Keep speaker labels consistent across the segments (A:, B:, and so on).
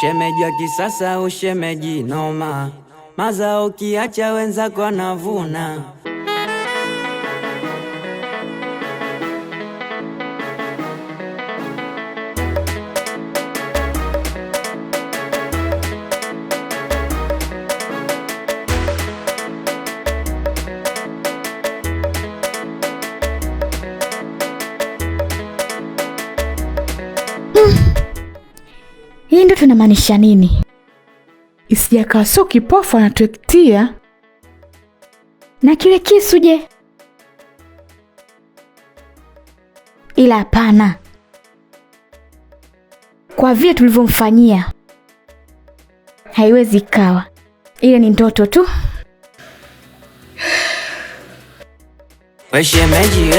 A: Ushemeji wa kisasa, ushemeji noma, mazao kiacha wenzako wanavuna.
B: Hii ndio tunamaanisha nini? Isijakaa sio kipofu anatuektia. Na kile kisu je? Ila hapana. Kwa vile tulivyomfanyia haiwezi kawa. Ile ni ndoto tu.
A: Weshemeji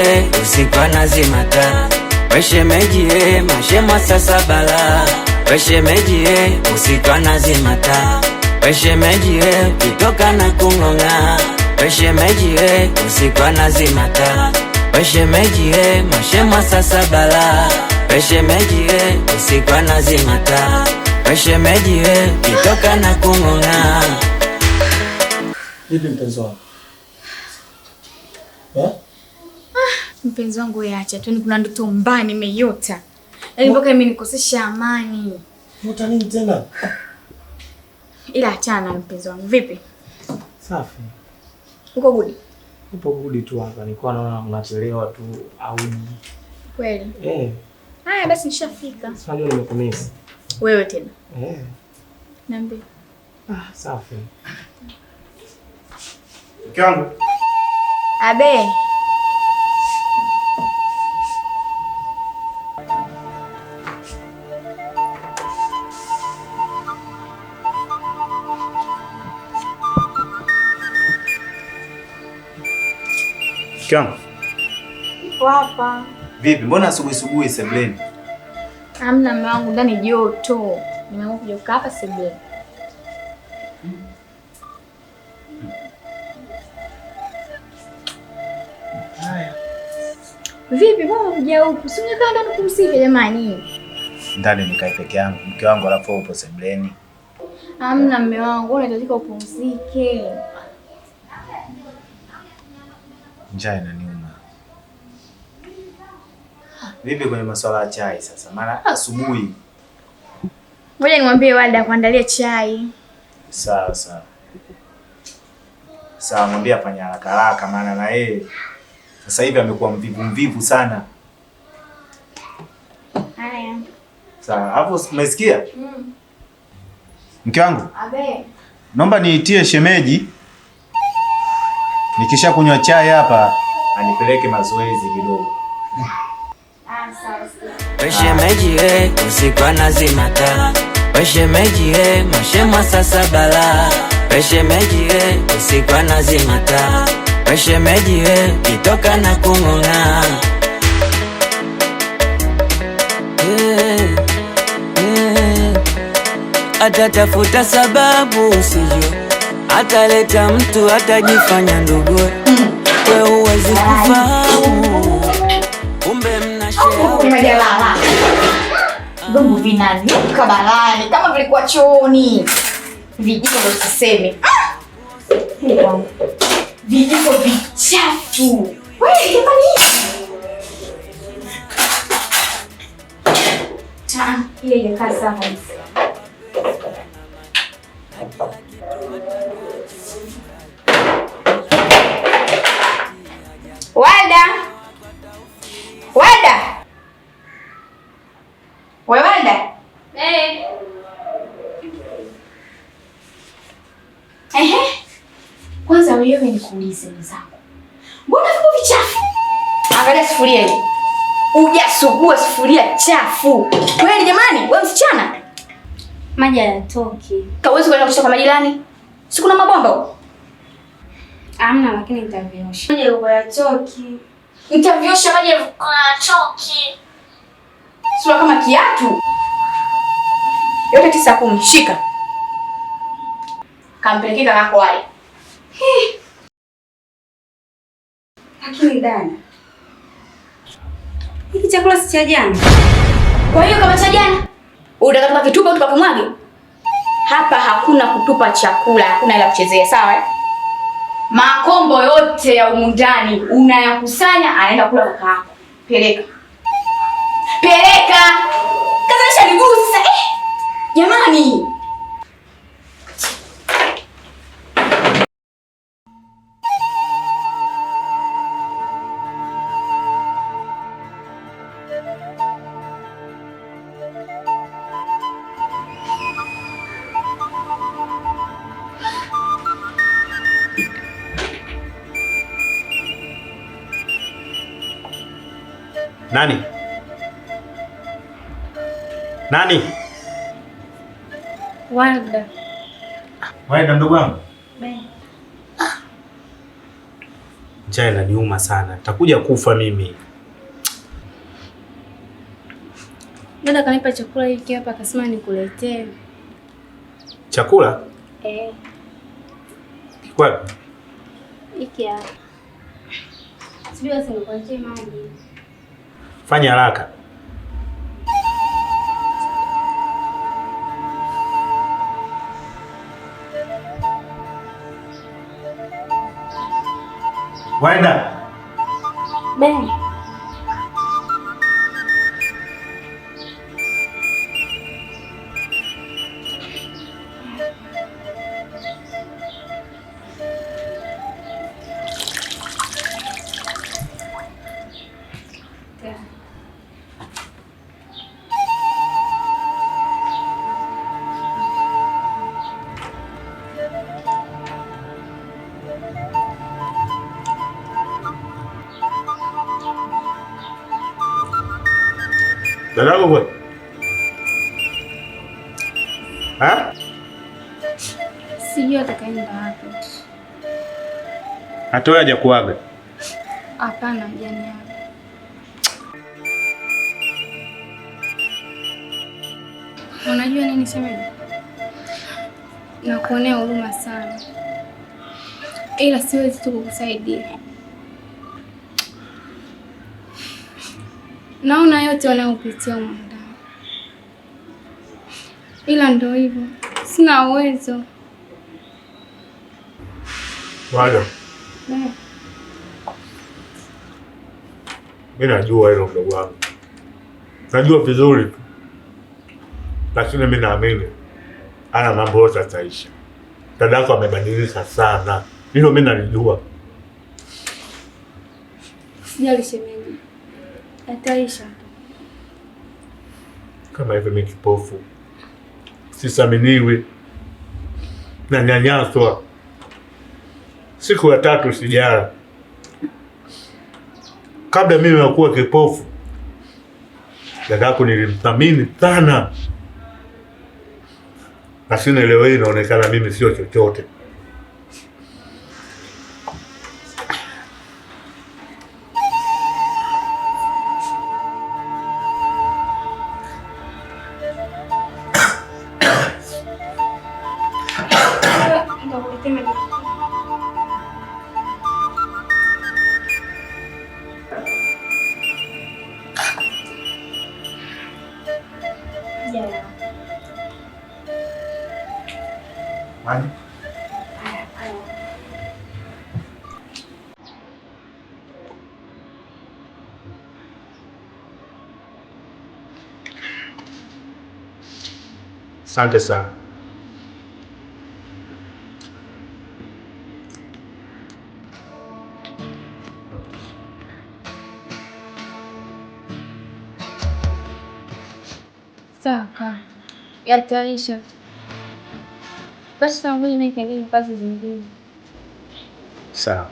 A: usiku anazimata. Weshemeji mashema sasa bala. Weshemeji usiku anazimata. Weshemeji kitoka na kungonga. Weshemeji usiku anazimata. Weshemeji mashema sasa bala. Weshemeji usiku anazimata. Weshemeji kitoka na kungonga.
C: Vipi mpenzi wangu?
B: Mpenzi wangu yaacha tu, kuna ndoto mbaya nimeiota. Yaani mpaka mimi nikosesha amani.
C: Uta nini tena?
B: Ila achana mpenzi wangu. Vipi?
C: Safi.
B: Uko gudi?
C: Upo gudi tu hapa. Nilikuwa naona mnachelewa tu au
B: kweli? Haya basi nishafika.
C: Sasa leo nimekumisi.
B: Wewe tena? Niambie.
C: Safi. Kangu.
B: Abe.
D: Kangu.
B: Wapa.
D: Vipi? Mbona asubuhi sebleni?
B: Hamna mume wangu, ndani joto. Nimeamua kuja kukaa hapa sebleni.
D: Haya.
B: Vipi mbona unakuja huku? Si ungekaa ndani kumsika jamani.
D: Ndani nikae peke yangu. Mke wangu alafu upo sebleni.
B: Hamna mume wangu, unahitajika upumzike.
D: Njaa inaniuma. Vipi kwenye masuala ya chai sasa? Maana asubuhi.
B: Ngoja nimwambie Walda kuandalia chai.
D: Sawa. Sawa, mwambie afanye haraka maana na yeye sasa hivi amekuwa mvivu sana.
B: Haya.
D: Sawa, hapo umesikia? Mke wangu?
B: Abe.
D: Naomba niitie shemeji. Nikisha kunywa chai hapa anipeleke mazoezi kidogo.
A: Weshemeji usiku anazimata. Weshemeji mashema sasa bala. Weshemeji usiku anazimata. Weshemeji kitoka na kungonga. Atatafuta sababu usijue. Ataleta mtu atajifanya ndugu. Wewe huwezi kufahamu. Kumbe mnashare.
B: Majalala. Gombo vinanuka balani kama vilikuwa chooni. Vijiko ndio usiseme. Vijiko vichafu. Wewe jamani. Ile ile kazi sana hizi. Walda. Kwanza wewe nikuulize mzangu. Mbona vipo vichafu? Angalia sufuria hii. Hujasugua sufuria chafu. Kweli jamani, wewe msichana?
E: Maji hayatoki.
B: Kawezi kwenda kushika kwa majirani? Si kuna mabomba huko?
E: Hamna, lakini nitaviosha.
B: Maji yako hayatoki. Nitaviosha maji yako hayatoki. Sura kama kiatu. Yote 9-10 shika. Kampelekea kakako wale.
E: Lakini dada, hiki chakula si cha jana.
B: Kwa hiyo kama cha jana, unataka tukakitupa tukakamwage? hapa hakuna kutupa chakula, hakuna ila kuchezea, sawa? Makombo yote ya humu ndani unayakusanya, anaenda kula kaka yako. Peleka. Peleka. Kaza nigusa. Jamani.
D: Nani? Nani?
E: Warda.
D: Warda ndugu wangu.
E: Ben.
D: Njaa inaniuma sana. Nitakuja kufa mimi.
E: Dada kanipa chakula hiki hapa akasema nikuletee.
D: Chakula? Wapi?
E: Hiki hapa. Sijui nikuletee maji.
D: Fanya haraka. Waenda.
E: Ben.
D: Dadako kwa? Ha?
E: Sijui atakaenda wapi.
D: Hatoya haja kuaga?
E: Hapana, hajaniaga. Unajua nini shemeji? Nakuonea huruma sana. Ila siwezi tu kukusaidia. Naona yote wanayopitia huko ndani. Ila ndio hivyo. Sina uwezo.
D: Wala. Mimi najua hilo mdogo wangu. Najua vizuri. Lakini mimi naamini ana mambo yote yataisha. Dadako amebadilika sana. Hilo mimi nalijua.
E: Sijali shemeji. Ataisha.
D: Kama hivyo mimi kipofu. Sisaminiwi. Na nyanyaswa. Siku ya 3 sijala. Kabla mimi nakuwa kipofu, dadako nilimthamini sana. Lakini leo hii inaonekana mimi sio chochote. Mani? Asante sana.
E: Sawa. Yataisha. Basi ngoja nikaendelee na kazi zingine.
D: Sawa.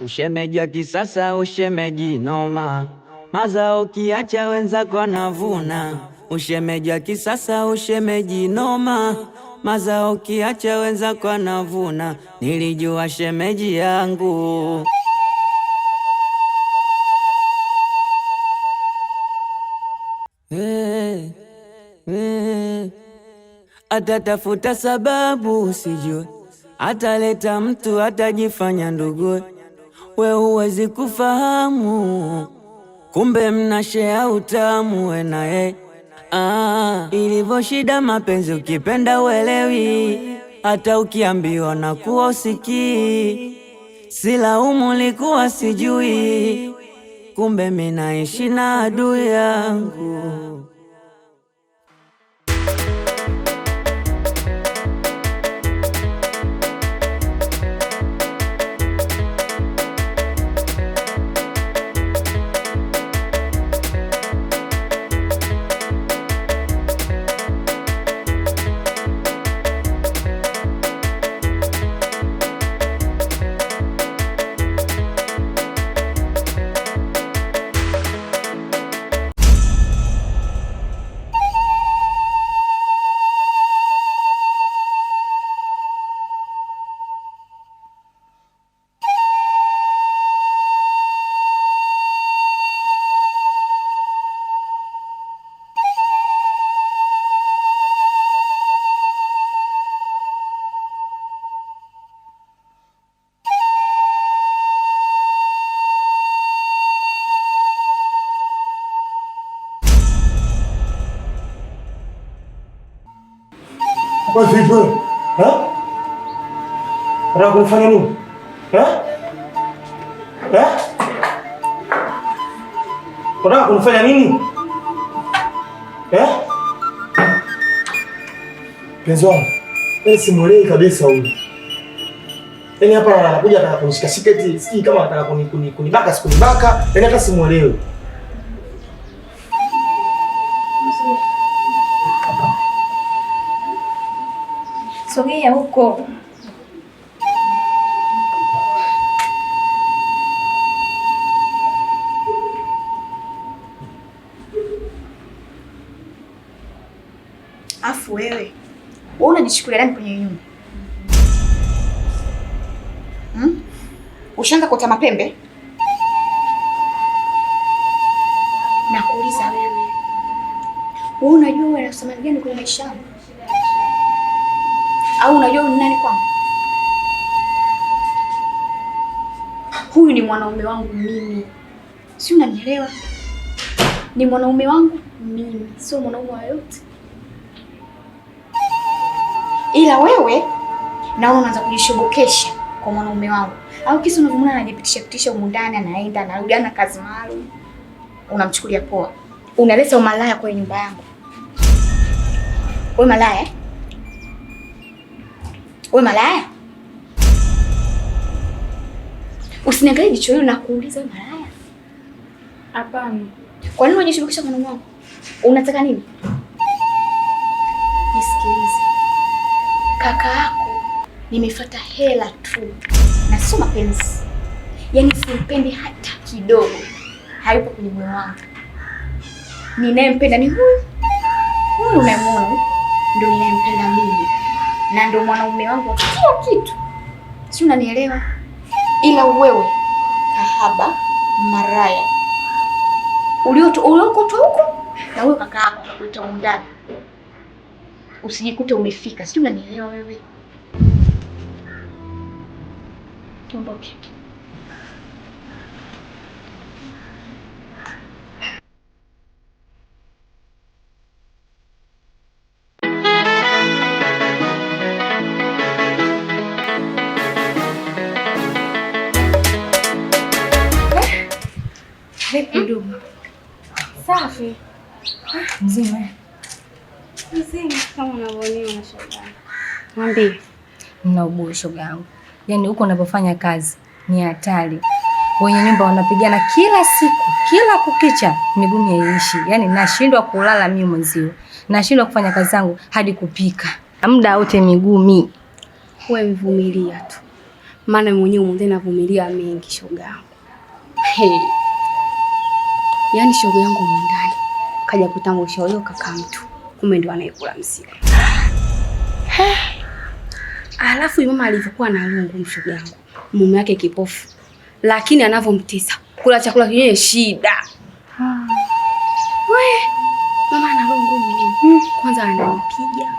A: Ushemeji wa kisasa, ushemeji noma, mazao kiacha wenzako wanavuna. Ushemeji wa kisasa, ushemeji noma, mazao kiacha wenzako wanavuna. Nilijua shemeji yangu atatafuta sababu usijue, ataleta mtu atajifanya ndugu. we huwezi kufahamu, kumbe mnashare utamu we na ye. Ilivyo shida mapenzi, ukipenda uelewi, hata ukiambiwa na kuwa usikii. Silaumu likuwa sijui, kumbe minaishi na adui yangu.
C: Wewe vipi? Unataka kunifanya nini? Unataka kunifanya nini? Penzi wangu, mimi simuelewi kabisa huyu. Yaani hapa anakuja anataka kunishika shiketi, siki kama anataka kunibaka sikunibaka, yaani hata simuelewi.
B: Sogea huko. Afu wewe unajishukulia nani kwenye nyumba? Ushaanza kuota mapembe? Nakuuliza wewe. Wewe unajua wewe unasema gani kwenye maisha yako? Au unajua ni nani kwangu? Huyu ni mwanaume wangu mimi. Si unanielewa? Ni mwanaume wangu mimi, sio mwanaume wa yote. Ila wewe naona unaanza kujishobokesha kwa mwanaume wangu. Au kisa unavyomuona anajipitisha huko ndani, anaenda anarudi, ana kazi maalum. Unamchukulia poa. Unaleta umalaya kwa nyumba yangu. Wewe malaya? Wewe malaya? Usiniangalie jicho hilo na kuuliza wewe malaya.
E: Hapana.
B: Kwa nini unajishirikisha kwa mwanangu? Unataka nini? Nisikilize. Kaka yako nimefuata hela tu na sio mapenzi. Yaani simpendi hata kidogo. Hayupo kwenye moyo wangu. Ninayempenda ni huyu. Huyu unayemwona ndio ninayempenda mimi. Na ndio mwanaume wangu wa kila kitu. Si unanielewa? Ila wewe kahaba maraya. Uliokotwa huko na wewe kaka yako kuleta undani. Usijikute umefika. Si unanielewa wewe? Tumboke. Ndugu.
E: Safi.
B: Mzima.
E: Mzima kama unavyoona na shoga.
B: Mwambie.
F: Nina uburi shoga yangu. Yaani huko unapofanya kazi ni hatari. Wenye nyumba wanapigana kila siku, kila kukicha, miguu haiishi. Yaani nashindwa kulala mimi mwenzio. Nashindwa kufanya kazi zangu hadi kupika. Muda wote miguu.
E: Wewe vumilia tu. Maana mwenyewe mwenyewe navumilia mengi shoga yangu. Yaani shoga yangu mwandani kaja kutambulisha huyo kaka mtu, kumbe ndio anayekula mzigo. Alafu mama alivyokuwa na lungu mshoga yangu, mume wake kipofu, lakini anavyomtesa kula chakula yenyewe shida. Mama ana lungu mimi. Kwanza ananipiga.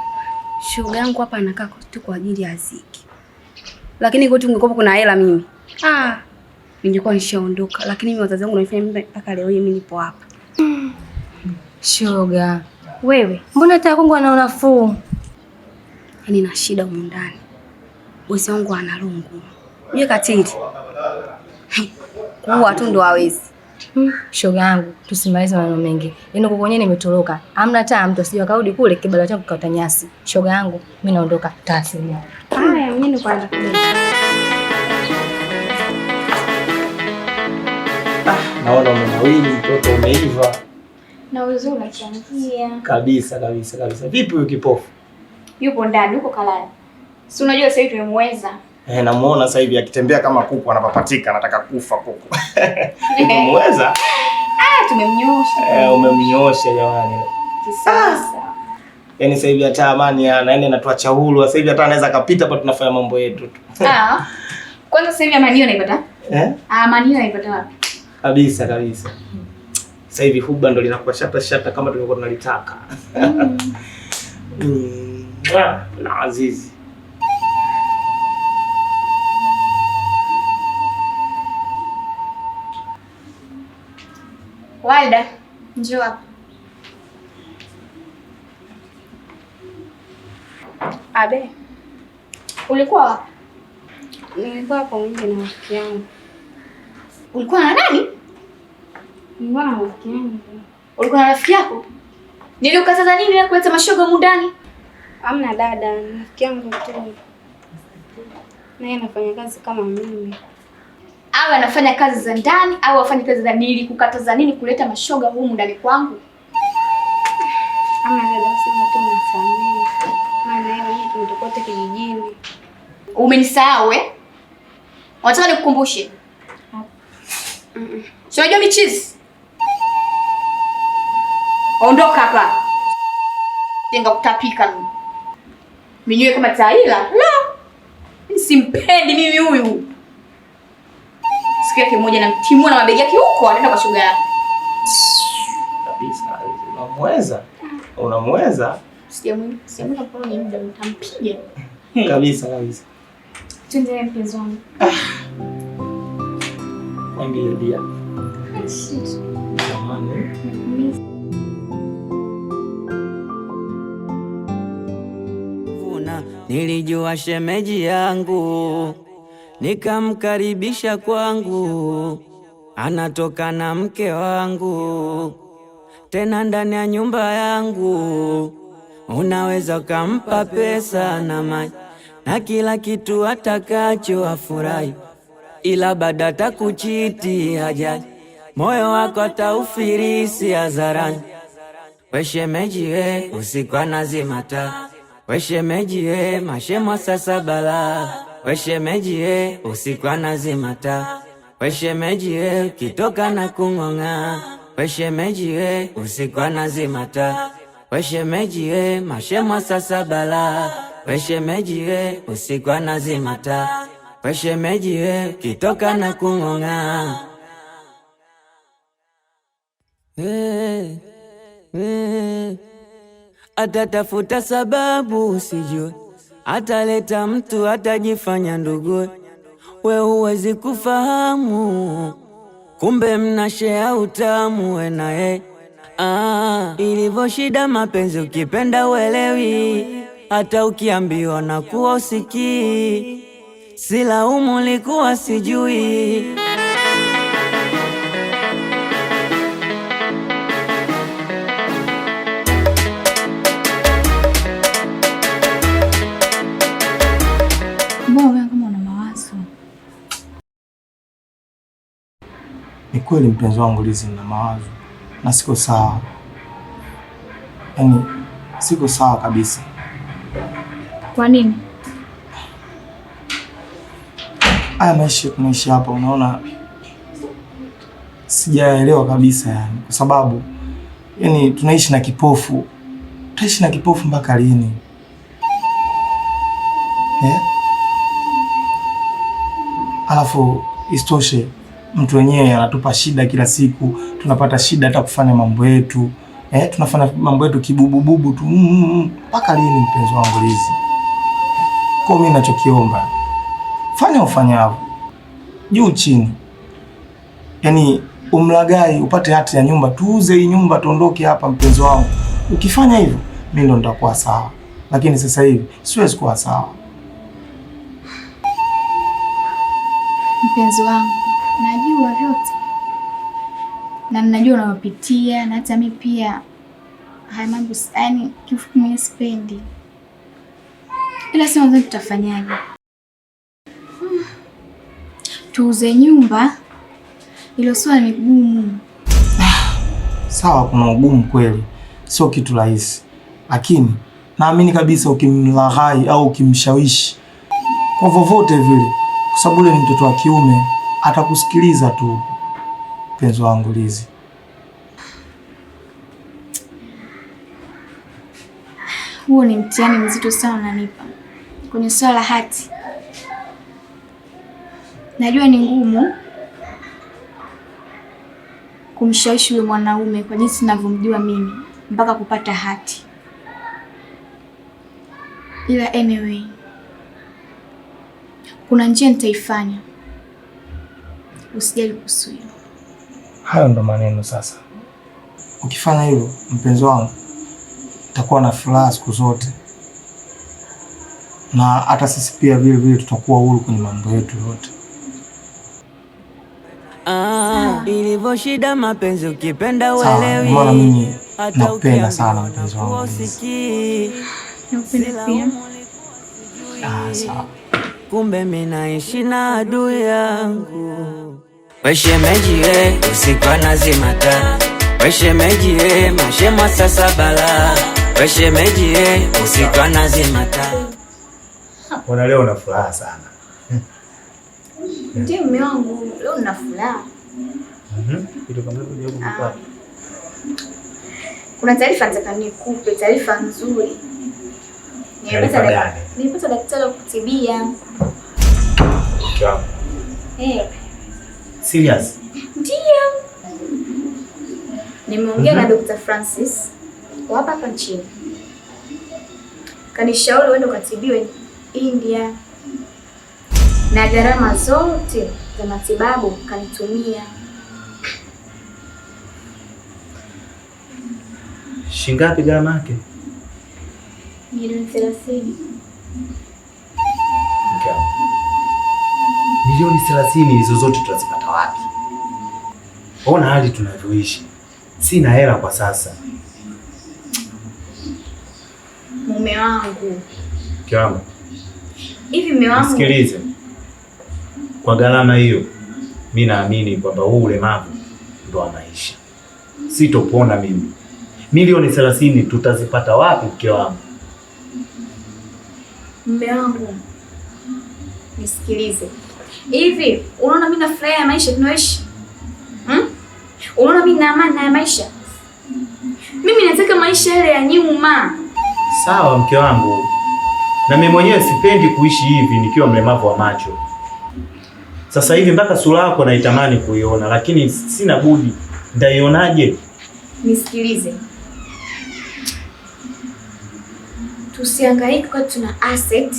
E: Shoga yangu hapa anakaa tu kwa ajili ya ziki. Lakini kwetu ungekuwa kuna hela mimi. ningekuwa nishaondoka, lakini mimi wazazi wangu wanafanya mimi mpaka leo hii mimi nipo hapa.
F: Shoga, wewe mbona hata kwangu ana nafuu?
E: Yaani na shida huko ndani. Bosi wangu ana lungu. Yeye katili. Kuua tu ndo hawezi.
F: Shoga yangu, tusimalize maneno mengi. Yaani kwa kwenyewe nimetoroka. Hamna hata mtu asije akarudi kule kibala changu kikata nyasi. Shoga yangu, mimi naondoka taasilia.
E: Haya, mimi ni kwanza kidogo.
C: Naona umenawili, mtoto umeiva.
B: Na uwezo unachangia.
C: Kabisa. Vipi huyu kipofu?
B: Yupo ndani, yuko kalala. Si unajua sasa hivi tumemweza.
C: Namuona sasa hivi akitembea kama kuku anapapatika, anataka kufa kuku. Tumemweza?
B: Tumemnyosha.
C: Umemnyosha jamani.
B: Kisasa.
C: Yaani sasa hivi hata amani anaenda anatuacha huru. Sasa hivi hata anaweza kapita hapa tunafanya mambo yetu tu.
B: Kwanza sasa hivi amani unaipata? Amani unaipata wapi?
C: Kabisa. Sasa hivi huba ndo linakuwa shata kama tulivyokuwa tunalitaka. Na Azizi.
B: Walda, njoo hapa. Abe. Ulikuwa wapi?
E: Nilikuwa pamoja na rafiki yangu.
B: Ulikuwa na nani?
E: Nilikuwa na rafiki yangu.
B: Ulikuwa na rafiki yako? Nilikukataza nini na kuleta mashoga humu ndani?
E: Hamna dada, rafiki yangu tu. Naye anafanya kazi kama mimi.
B: Au anafanya kazi za ndani au afanye kazi za nini? Nilikukataza nini kuleta mashoga humu ndani kwangu?
E: Hamna dada, sema tu nisamehe. Maana yeye mwenyewe tumetoka kijijini.
B: Umenisahau eh? Unataka nikukumbushe? Sio unajua michizi? Ondoka hapa. Tenga kutapika mimi. Minyewe kama taila. La. Simpendi mimi huyu. Siku yake moja na mtimua na mabegi yake huko anaenda kwa shoga yake.
C: Kabisa. Unamweza?
B: Sijamweka kwa ni muda nitampiga.
C: Kabisa.
B: Tuendelee mpenzi wangu.
C: Ndio. Jamani.
A: Nilijua shemeji yangu, nikamkaribisha kwangu, anatoka na mke wangu, tena ndani ya nyumba yangu. Unaweza ukampa pesa na maji na kila kitu atakacho afurahi, ila baada atakuchiti hajali, moyo wako ataufirisi hadharani. We shemeji we, usiku anazima taa. We shemeji we, mashemo sasa bala. We shemeji we, usiku anazima taa. We shemeji we, ukitoka na kung'ong'a. We shemeji we, usiku anazima taa. We shemeji we, mashemo sasa bala. We shemeji we, usiku anazima taa. We shemeji we, ukitoka na kung'ong'a. Atatafuta sababu usijue, ataleta mtu atajifanya ndugu. We huwezi kufahamu, kumbe mnashare utamu we na ye. Ilivyo shida mapenzi, ukipenda uelewi, hata ukiambiwa na kuwa usikii. Silaumu likuwa sijui.
C: Ni kweli mpenzi wangu Lizi, na mawazo na siko sawa. Yaani siko sawa kabisa.
B: Kwa nini?
C: Haya maisha tunaishi hapa, unaona sijaelewa kabisa yani, kwa sababu yani tunaishi na kipofu. Tutaishi na kipofu mpaka lini? Alafu istoshe mtu wenyewe anatupa shida kila siku, tunapata shida hata kufanya mambo yetu. Tunafanya mambo yetu kibubububu tu. Mpaka lini mpenzi wangu Lizi? Kwa mimi ninachokiomba, fanya ufanyavyo, juu chini, Yaani umlagai upate hati ya nyumba, tuuze hii nyumba tuondoke hapa mpenzi wangu. Ukifanya hivyo mimi ndo nitakuwa sawa. Lakini sasa hivi siwezi kuwa sawa.
B: Mpenzi wangu, najua vyote. Na ninajua unayopitia na hata mimi pia haya mambo yaani kifupi mimi sipendi. Ila sasa ndio tutafanyaje? Tuuze nyumba? Hilo swali ni gumu.
C: Sawa, kuna ugumu kweli. Sio kitu rahisi. Lakini naamini kabisa ukimlaghai au ukimshawishi kwa vovote vile, kwa sababu yule ni mtoto wa kiume, atakusikiliza tu. Mpenzi wangu Lizi.
B: Huo ni mtihani mzito sana unanipa. Kwenye swala hati. Najua ni ngumu kumshawishi yule mwanaume kwa jinsi ninavyomjua mimi mpaka kupata hati. Ila anyway, kuna njia nitaifanya. Usijali kuhusu hilo.
C: Hayo ndo maneno sasa. Ukifanya hivyo mpenzi wangu, utakuwa na furaha siku zote. Na hata sisi pia vile vile tutakuwa huru kwenye mambo yetu yote.
A: Ilivyo shida mapenzi ukipenda uelewi.
C: Maana mimi nakupenda sana mpenzi wangu.
B: Nakupenda pia.
C: Sawa.
A: Kumbe mimi naishi na adui yangu. Weshemeji usiku nazima taa. Weshemeji mashema sasa bala. Weshemeji usiku nazima taa.
C: Mbona leo una furaha sana?
B: Ndiyo mume wangu, leo nina furaha.
C: Kitu kama hiyo unapata.
B: Kuna taarifa nataka nikupe, taarifa nzuri. Nilipata daktari wa kutibia.
C: Kwa. Serious?
B: Ndiyo. Nimeongea na Dr. Francis wa hapa nchini. Kanishauri uende ukatibiwe India. Na gharama zote za matibabu kanitumia.
C: Shingapi gharama yake?
B: Milioni 30.
C: Okay. Milioni 30 hizo zote tutazipata wapi? Ona hali tunavyoishi. Sina hela kwa sasa.
B: Mume wangu.
C: Kiamu.
B: Hivi mume wangu.
C: Sikilize. Kwa gharama hiyo, mimi naamini kwamba huu ulemavu ndo wa maisha. Sitopona mimi. Milioni 30 tutazipata wapi mke wangu?
B: Mume wangu. Nisikilize. Hivi, unaona mimi nafurahia maisha tunayoishi? Unaona mimi na amani na maisha? Mimi nataka maisha yale ya nyuma.
C: Sawa mke wangu. Na mimi mwenyewe sipendi kuishi hivi nikiwa mlemavu wa macho. Sasa hivi mpaka sura yako naitamani kuiona, lakini sina budi. Ndaionaje?
B: Nisikilize. Tusihangaike kwa tuna asset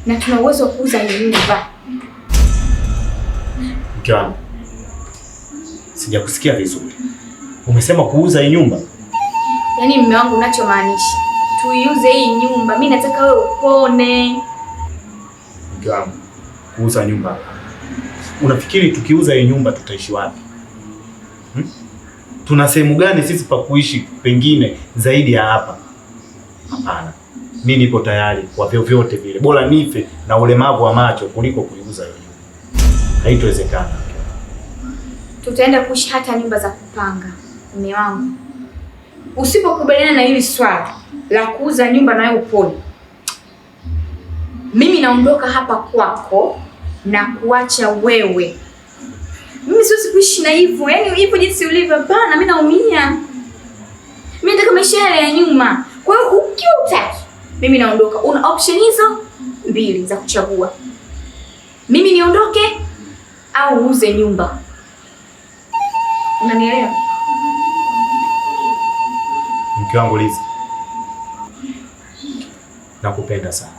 B: na tuna uwezo wa kuuza nyumba.
C: Mke wangu. Sijakusikia vizuri. Umesema kuuza hii nyumba?
B: Yaani mume wangu unachomaanisha tuiuze hii nyumba. Mimi nataka wewe upone.
C: Mke wangu, kuuza nyumba. Unafikiri tukiuza hii nyumba tutaishi wapi? Tuna sehemu gani sisi pa kuishi pengine zaidi ya hapa? Hapana. Mimi nipo tayari kwa vyovyote vile. Bora nife na ulemavu wa macho kuliko kuiuza hiyo nyumba. Haitowezekana.
B: Tutaenda kuishi hata nyumba za kupanga. Mume wangu, usipokubaliana na hili swala la kuuza nyumba na wewe upone, mimi naondoka hapa kwako na kuacha wewe. Mimi siwezi kuishi na hivyo. Yaani hivyo jinsi ulivyo bana, mimi naumia. Mimi nataka maisha yale ya nyuma. Kwa hiyo ukiwa utaki, mimi naondoka. Una option hizo mbili za kuchagua. Mimi niondoke au uuze nyumba. Unanielewa?
C: Mke wangu Lizi. Nakupenda sana.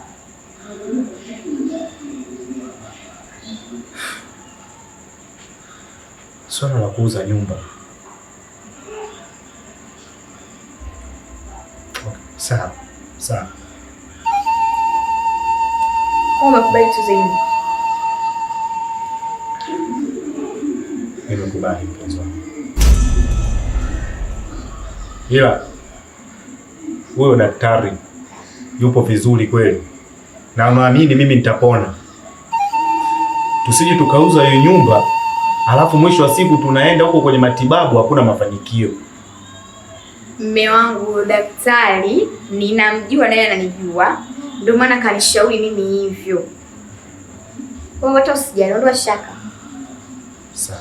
G: swala la kuuza nyumba. Okay, sawa. Sawa.
B: Umekubali tuuze nyumba?
G: Nimekubali mpenzi wangu. Ila wewe daktari yupo vizuri kweli, na naamini mimi nitapona. Tusije tukauza hiyo nyumba alafu mwisho wa siku tunaenda huko kwenye matibabu hakuna mafanikio.
B: Mume wangu daktari ninamjua naye ananijua, ndio maana kanishauri mimi hivyo. Wewe hata usijali, ondoa shaka.
G: Sawa.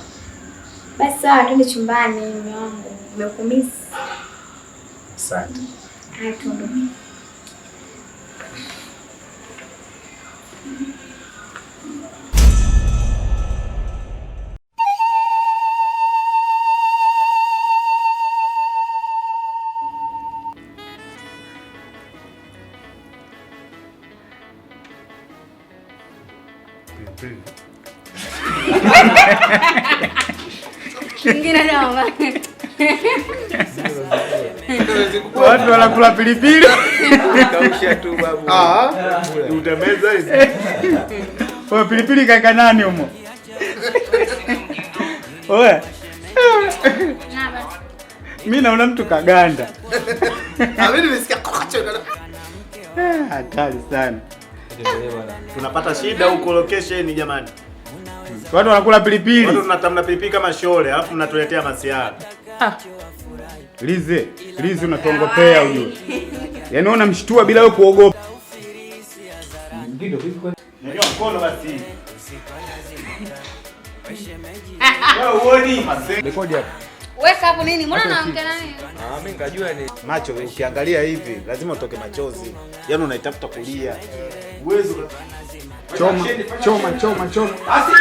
B: Basi sawa, twende chumbani mume wangu. Nimekumisi.
G: Asante.
B: Haya tuondoke.
H: Watu wanakula pilipili.
C: Kausha tu babu.
H: Utameza hizi. Wewe pilipili kaika nani humo? Wewe. Mimi naona mtu kaganda.
C: Mimi nimesikia kokocho.
H: Hatari sana.
C: Tunapata shida huko location jamani.
H: Watu wanakula pilipili.
C: Watu tunatamna pilipili kama shole, alafu mnatuletea masiara.
H: Lize unatongopea ujue. Yaani unamshtua bila wewe kuogopa.
C: Nyanyua mkono basi.
H: Wewe uoni masenge. Rekodi hapo.
E: Weka hapo nini? Mbona unaongea nani?
C: Mimi nikajua ni macho ukiangalia hivi lazima utoke machozi. Yaani unaitafuta kulia. Uwezo
H: choma. Basi.